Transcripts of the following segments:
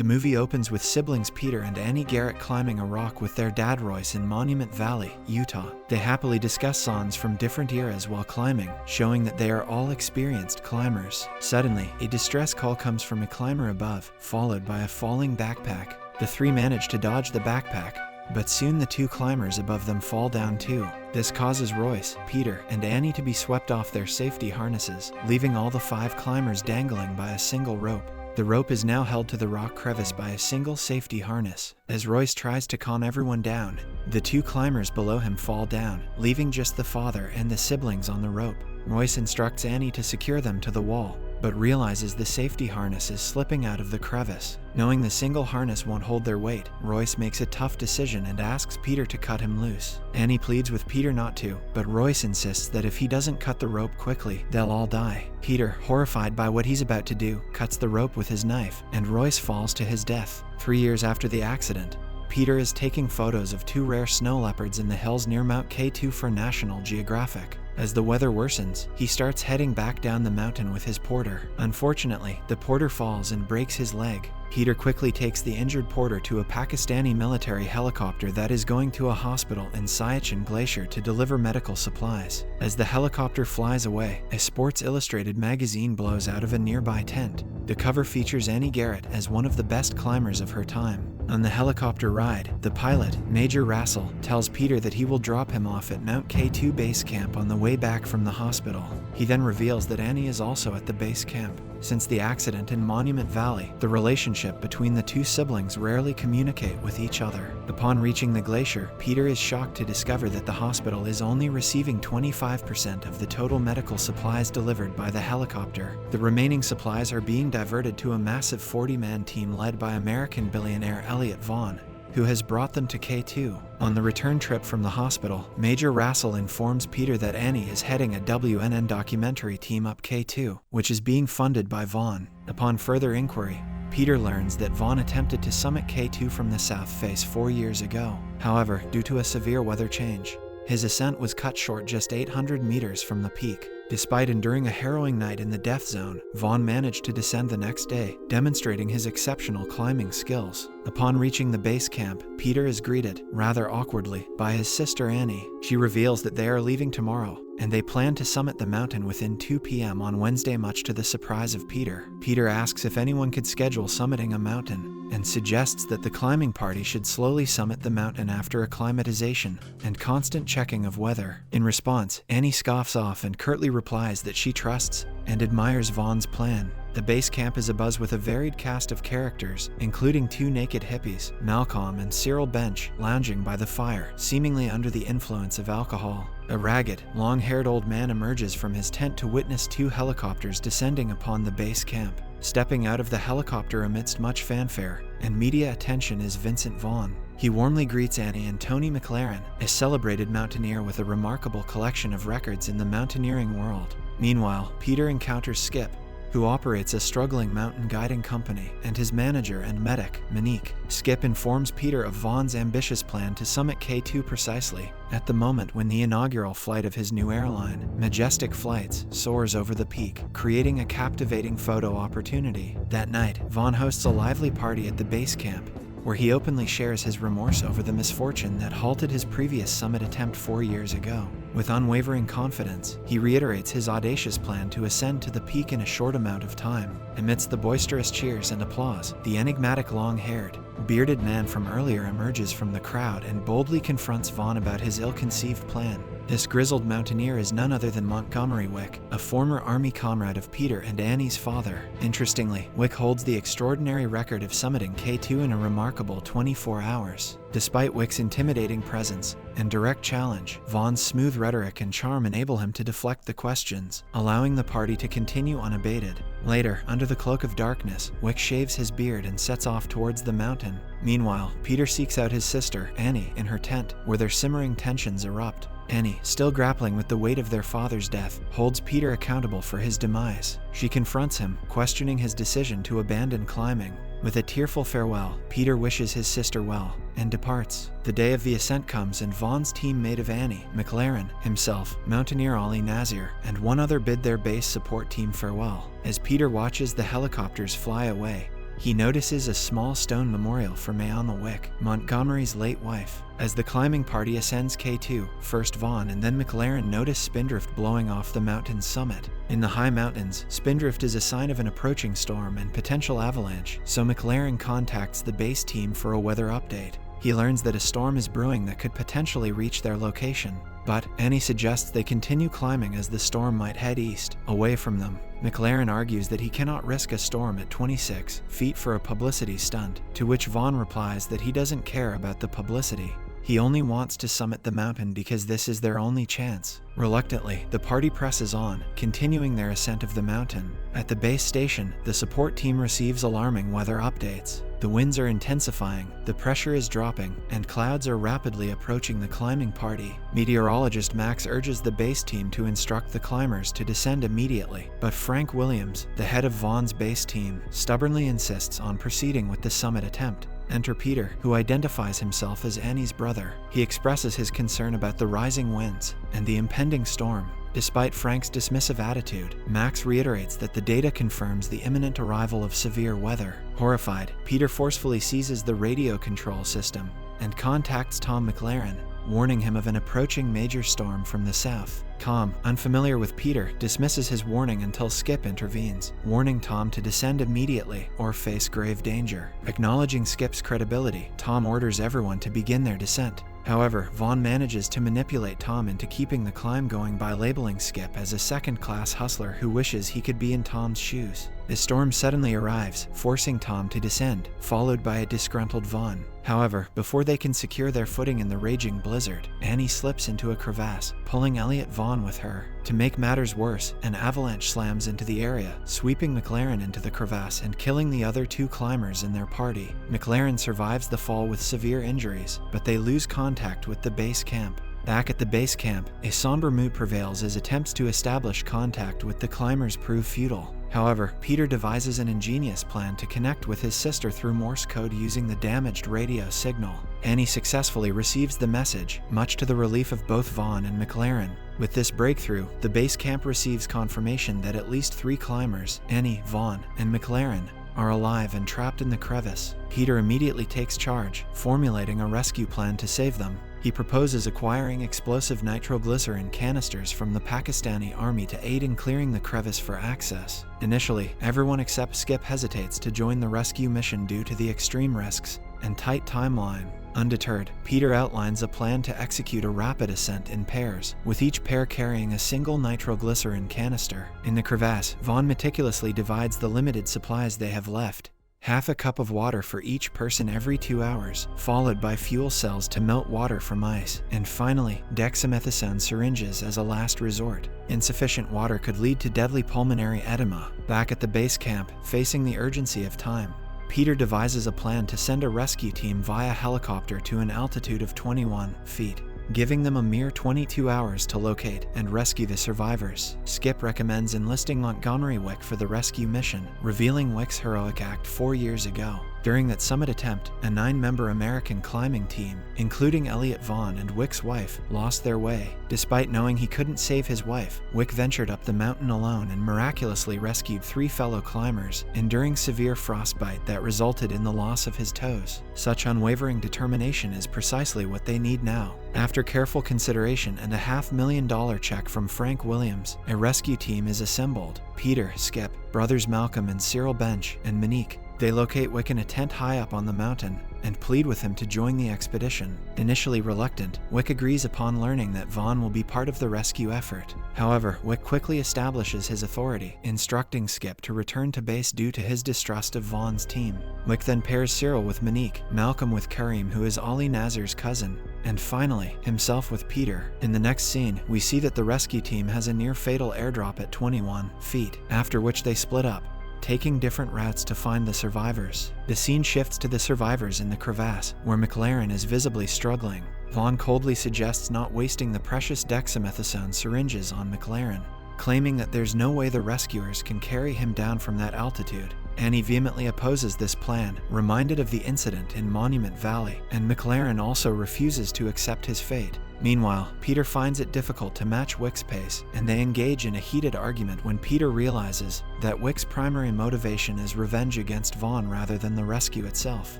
The movie opens with siblings Peter and Annie Garrett climbing a rock with their dad Royce in Monument Valley, Utah. They happily discuss songs from different eras while climbing, showing that they are all experienced climbers. Suddenly, a distress call comes from a climber above, followed by a falling backpack. The three manage to dodge the backpack, but soon the two climbers above them fall down too. This causes Royce, Peter, and Annie to be swept off their safety harnesses, leaving all the 5 climbers dangling by a single rope. The rope is now held to the rock crevice by a single safety harness. As Royce tries to calm everyone down, the 2 climbers below him fall down, leaving just the father and the siblings on the rope. Royce instructs Annie to secure them to the wall, but realizes the safety harness is slipping out of the crevice. Knowing the single harness won't hold their weight, Royce makes a tough decision and asks Peter to cut him loose. Annie pleads with Peter not to, but Royce insists that if he doesn't cut the rope quickly, they'll all die. Peter, horrified by what he's about to do, cuts the rope with his knife, and Royce falls to his death. 3 years after the accident, Peter is taking photos of 2 rare snow leopards in the hills near Mount K2 for National Geographic. As the weather worsens, he starts heading back down the mountain with his porter. Unfortunately, the porter falls and breaks his leg. Peter quickly takes the injured porter to a Pakistani military helicopter that is going to a hospital in Siachen Glacier to deliver medical supplies. As the helicopter flies away, a Sports Illustrated magazine blows out of a nearby tent. The cover features Annie Garrett as one of the best climbers of her time. On the helicopter ride, the pilot, Major Rassel, tells Peter that he will drop him off at Mount K2 base camp on the way back from the hospital. He then reveals that Annie is also at the base camp. Since the accident in Monument Valley, the relationship between the 2 siblings rarely communicate with each other. Upon reaching the glacier, Peter is shocked to discover that the hospital is only receiving 25% of the total medical supplies delivered by the helicopter. The remaining supplies are being diverted to a massive 40-man team led by American billionaire Elliot Vaughn, who has brought them to K2. On the return trip from the hospital, Major Rassel informs Peter that Annie is heading a WNN documentary team up K2, which is being funded by Vaughn. Upon further inquiry, Peter learns that Vaughn attempted to summit K2 from the south face 4 years ago. However, due to a severe weather change, his ascent was cut short just 800 meters from the peak. Despite enduring a harrowing night in the death zone, Vaughn managed to descend the next day, demonstrating his exceptional climbing skills. Upon reaching the base camp, Peter is greeted, rather awkwardly, by his sister Annie. She reveals that they are leaving tomorrow, and they plan to summit the mountain within 2 p.m. on Wednesday, much to the surprise of Peter. Peter asks if anyone could schedule summiting a mountain, and suggests that the climbing party should slowly summit the mountain after acclimatization and constant checking of weather. In response, Annie scoffs off and curtly replies that she trusts and admires Vaughn's plan. The base camp is abuzz with a varied cast of characters, including 2 naked hippies, Malcolm and Cyril Bench, lounging by the fire, seemingly under the influence of alcohol. A ragged, long-haired old man emerges from his tent to witness 2 helicopters descending upon the base camp. Stepping out of the helicopter amidst much fanfare and media attention is Vincent Vaughn. He warmly greets Annie and Tony McLaren, a celebrated mountaineer with a remarkable collection of records in the mountaineering world. Meanwhile, Peter encounters Skip, who operates a struggling mountain guiding company, and his manager and medic, Monique. Skip informs Peter of Vaughn's ambitious plan to summit K2 precisely at the moment when the inaugural flight of his new airline, Majestic Flights, soars over the peak, creating a captivating photo opportunity. That night, Vaughn hosts a lively party at the base camp, where he openly shares his remorse over the misfortune that halted his previous summit attempt 4 years ago. With unwavering confidence, he reiterates his audacious plan to ascend to the peak in a short amount of time. Amidst the boisterous cheers and applause, the enigmatic long-haired, bearded man from earlier emerges from the crowd and boldly confronts Vaughn about his ill-conceived plan. This grizzled mountaineer is none other than Montgomery Wick, a former army comrade of Peter and Annie's father. Interestingly, Wick holds the extraordinary record of summiting K2 in a remarkable 24 hours. Despite Wick's intimidating presence and direct challenge, Vaughn's smooth rhetoric and charm enable him to deflect the questions, allowing the party to continue unabated. Later, under the cloak of darkness, Wick shaves his beard and sets off towards the mountain. Meanwhile, Peter seeks out his sister, Annie, in her tent, where their simmering tensions erupt. Annie, still grappling with the weight of their father's death, holds Peter accountable for his demise. She confronts him, questioning his decision to abandon climbing. With a tearful farewell, Peter wishes his sister well and departs. The day of the ascent comes and Vaughn's teammate of Annie, McLaren, himself, mountaineer Ali Nazir, and one other bid their base support team farewell. As Peter watches the helicopters fly away, he notices a small stone memorial for Mayana Wick, Montgomery's late wife. As the climbing party ascends K2, first Vaughn and then McLaren notice spindrift blowing off the mountain's summit. In the high mountains, spindrift is a sign of an approaching storm and potential avalanche, so McLaren contacts the base team for a weather update. He learns that a storm is brewing that could potentially reach their location, but Annie suggests they continue climbing as the storm might head east, away from them. McLaren argues that he cannot risk a storm at 26 feet for a publicity stunt, to which Vaughn replies that he doesn't care about the publicity. He only wants to summit the mountain because this is their only chance. Reluctantly, the party presses on, continuing their ascent of the mountain. At the base station, the support team receives alarming weather updates. The winds are intensifying, the pressure is dropping, and clouds are rapidly approaching the climbing party. Meteorologist Max urges the base team to instruct the climbers to descend immediately, but Frank Williams, the head of Vaughn's base team, stubbornly insists on proceeding with the summit attempt. Enter Peter, who identifies himself as Annie's brother. He expresses his concern about the rising winds and the impending storm. Despite Frank's dismissive attitude, Max reiterates that the data confirms the imminent arrival of severe weather. Horrified, Peter forcefully seizes the radio control system and contacts Tom McLaren, warning him of an approaching major storm from the south. Tom, unfamiliar with Peter, dismisses his warning until Skip intervenes, warning Tom to descend immediately or face grave danger. Acknowledging Skip's credibility, Tom orders everyone to begin their descent. However, Vaughn manages to manipulate Tom into keeping the climb going by labeling Skip as a second-class hustler who wishes he could be in Tom's shoes. The storm suddenly arrives, forcing Tom to descend, followed by a disgruntled Vaughn. However, before they can secure their footing in the raging blizzard, Annie slips into a crevasse, pulling Elliot Vaughn with her. To make matters worse, an avalanche slams into the area, sweeping McLaren into the crevasse and killing the other two climbers in their party. McLaren survives the fall with severe injuries, but they lose contact with the base camp. Back at the base camp, a somber mood prevails as attempts to establish contact with the climbers prove futile. However, Peter devises an ingenious plan to connect with his sister through Morse code using the damaged radio signal. Annie successfully receives the message, much to the relief of both Vaughn and McLaren. With this breakthrough, the base camp receives confirmation that at least 3 climbers, Annie, Vaughn, and McLaren, are alive and trapped in the crevice. Peter immediately takes charge, formulating a rescue plan to save them. He proposes acquiring explosive nitroglycerin canisters from the Pakistani army to aid in clearing the crevice for access. Initially, everyone except Skip hesitates to join the rescue mission due to the extreme risks and tight timeline. Undeterred, Peter outlines a plan to execute a rapid ascent in pairs, with each pair carrying a single nitroglycerin canister. In the crevasse, Vaughn meticulously divides the limited supplies they have left. Half a cup of water for each person every 2 hours, followed by fuel cells to melt water from ice, and finally, dexamethasone syringes as a last resort. Insufficient water could lead to deadly pulmonary edema. Back at the base camp, facing the urgency of time, Peter devises a plan to send a rescue team via helicopter to an altitude of 21 feet. Giving them a mere 22 hours to locate and rescue the survivors. Skip recommends enlisting Montgomery Wick for the rescue mission, revealing Wick's heroic act 4 years ago. During that summit attempt, a 9-member American climbing team, including Elliot Vaughn and Wick's wife, lost their way. Despite knowing he couldn't save his wife, Wick ventured up the mountain alone and miraculously rescued 3 fellow climbers, enduring severe frostbite that resulted in the loss of his toes. Such unwavering determination is precisely what they need now. After careful consideration and a $500,000 check from Frank Williams, a rescue team is assembled. Peter, Skip, brothers Malcolm and Cyril Bench, and Monique. They locate Wick in a tent high up on the mountain and plead with him to join the expedition. Initially reluctant, Wick agrees upon learning that Vaughn will be part of the rescue effort. However, Wick quickly establishes his authority, instructing Skip to return to base due to his distrust of Vaughn's team. Wick then pairs Cyril with Monique, Malcolm with Kareem, who is Ali Nazar's cousin, and finally, himself with Peter. In the next scene, we see that the rescue team has a near-fatal airdrop at 21 feet, after which they split up, taking different routes to find the survivors. The scene shifts to the survivors in the crevasse, where McLaren is visibly struggling. Vaughn coldly suggests not wasting the precious dexamethasone syringes on McLaren, claiming that there's no way the rescuers can carry him down from that altitude. Annie vehemently opposes this plan, reminded of the incident in Monument Valley, and McLaren also refuses to accept his fate. Meanwhile, Peter finds it difficult to match Wick's pace, and they engage in a heated argument when Peter realizes that Wick's primary motivation is revenge against Vaughn rather than the rescue itself.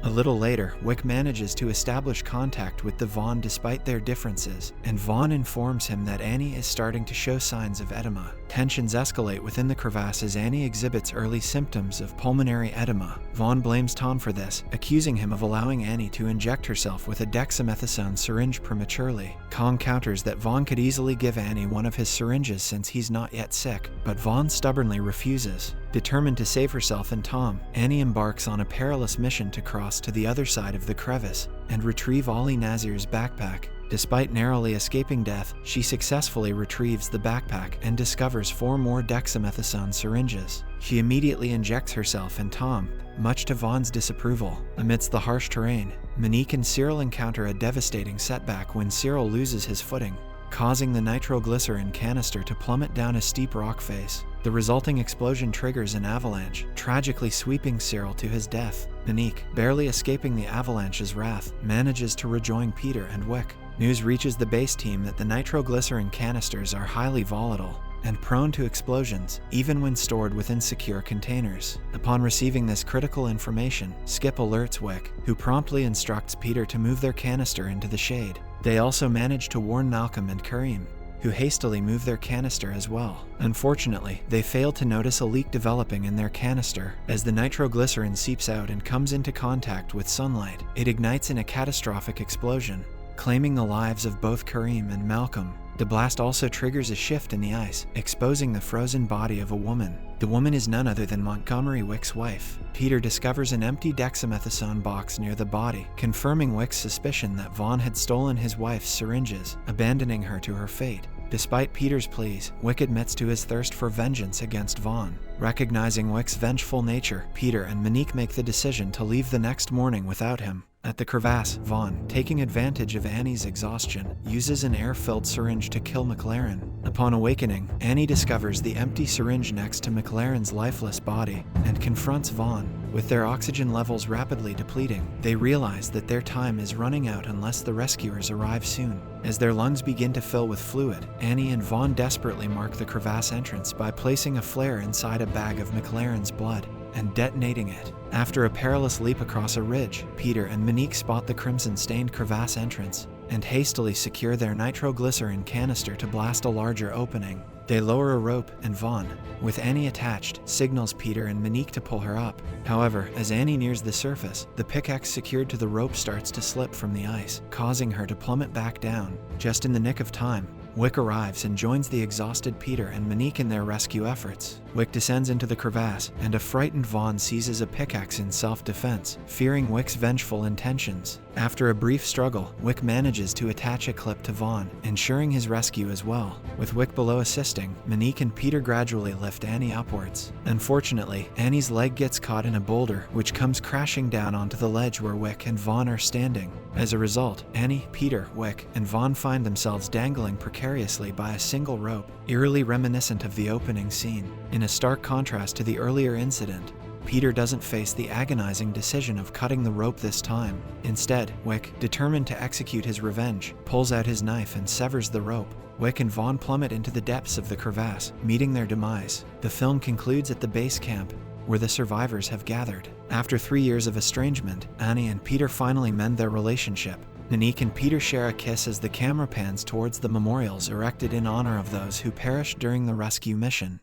A little later, Wick manages to establish contact with the Vaughn despite their differences, and Vaughn informs him that Annie is starting to show signs of edema. Tensions escalate within the crevasse as Annie exhibits early symptoms of pulmonary edema. Vaughn blames Tom for this, accusing him of allowing Annie to inject herself with a dexamethasone syringe prematurely. Kong counters that Vaughn could easily give Annie one of his syringes since he's not yet sick, but Vaughn stubbornly refuses. Determined to save herself and Tom, Annie embarks on a perilous mission to cross to the other side of the crevice and retrieve Ali Nazir's backpack. Despite narrowly escaping death, she successfully retrieves the backpack and discovers 4 more dexamethasone syringes. She immediately injects herself and Tom, much to Vaughn's disapproval. Amidst the harsh terrain, Monique and Cyril encounter a devastating setback when Cyril loses his footing, causing the nitroglycerin canister to plummet down a steep rock face. The resulting explosion triggers an avalanche, tragically sweeping Cyril to his death. Monique, barely escaping the avalanche's wrath, manages to rejoin Peter and Wick. News reaches the base team that the nitroglycerin canisters are highly volatile and prone to explosions, even when stored within secure containers. Upon receiving this critical information, Skip alerts Wick, who promptly instructs Peter to move their canister into the shade. They also manage to warn Malcolm and Kareem, who hastily move their canister as well. Unfortunately, they fail to notice a leak developing in their canister. As the nitroglycerin seeps out and comes into contact with sunlight, it ignites in a catastrophic explosion, claiming the lives of both Kareem and Malcolm. The blast also triggers a shift in the ice, exposing the frozen body of a woman. The woman is none other than Montgomery Wick's wife. Peter discovers an empty dexamethasone box near the body, confirming Wick's suspicion that Vaughn had stolen his wife's syringes, abandoning her to her fate. Despite Peter's pleas, Wick admits to his thirst for vengeance against Vaughn. Recognizing Wick's vengeful nature, Peter and Monique make the decision to leave the next morning without him. At the crevasse, Vaughn, taking advantage of Annie's exhaustion, uses an air-filled syringe to kill McLaren. Upon awakening, Annie discovers the empty syringe next to McLaren's lifeless body and confronts Vaughn. With their oxygen levels rapidly depleting, they realize that their time is running out unless the rescuers arrive soon. As their lungs begin to fill with fluid, Annie and Vaughn desperately mark the crevasse entrance by placing a flare inside a bag of McLaren's blood and detonating it. After a perilous leap across a ridge, Peter and Monique spot the crimson-stained crevasse entrance and hastily secure their nitroglycerin canister to blast a larger opening. They lower a rope, and Vaughn, with Annie attached, signals Peter and Monique to pull her up. However, as Annie nears the surface, the pickaxe secured to the rope starts to slip from the ice, causing her to plummet back down. Just in the nick of time, Wick arrives and joins the exhausted Peter and Monique in their rescue efforts. Wick descends into the crevasse, and a frightened Vaughn seizes a pickaxe in self-defense, fearing Wick's vengeful intentions. After a brief struggle, Wick manages to attach a clip to Vaughn, ensuring his rescue as well. With Wick below assisting, Monique and Peter gradually lift Annie upwards. Unfortunately, Annie's leg gets caught in a boulder, which comes crashing down onto the ledge where Wick and Vaughn are standing. As a result, Annie, Peter, Wick, and Vaughn find themselves dangling precariously by a single rope, eerily reminiscent of the opening scene. In a stark contrast to the earlier incident, Peter doesn't face the agonizing decision of cutting the rope this time. Instead, Wick, determined to execute his revenge, pulls out his knife and severs the rope. Wick and Vaughn plummet into the depths of the crevasse, meeting their demise. The film concludes at the base camp, where the survivors have gathered. After 3 years of estrangement, Annie and Peter finally mend their relationship. Monique and Peter share a kiss as the camera pans towards the memorials erected in honor of those who perished during the rescue mission.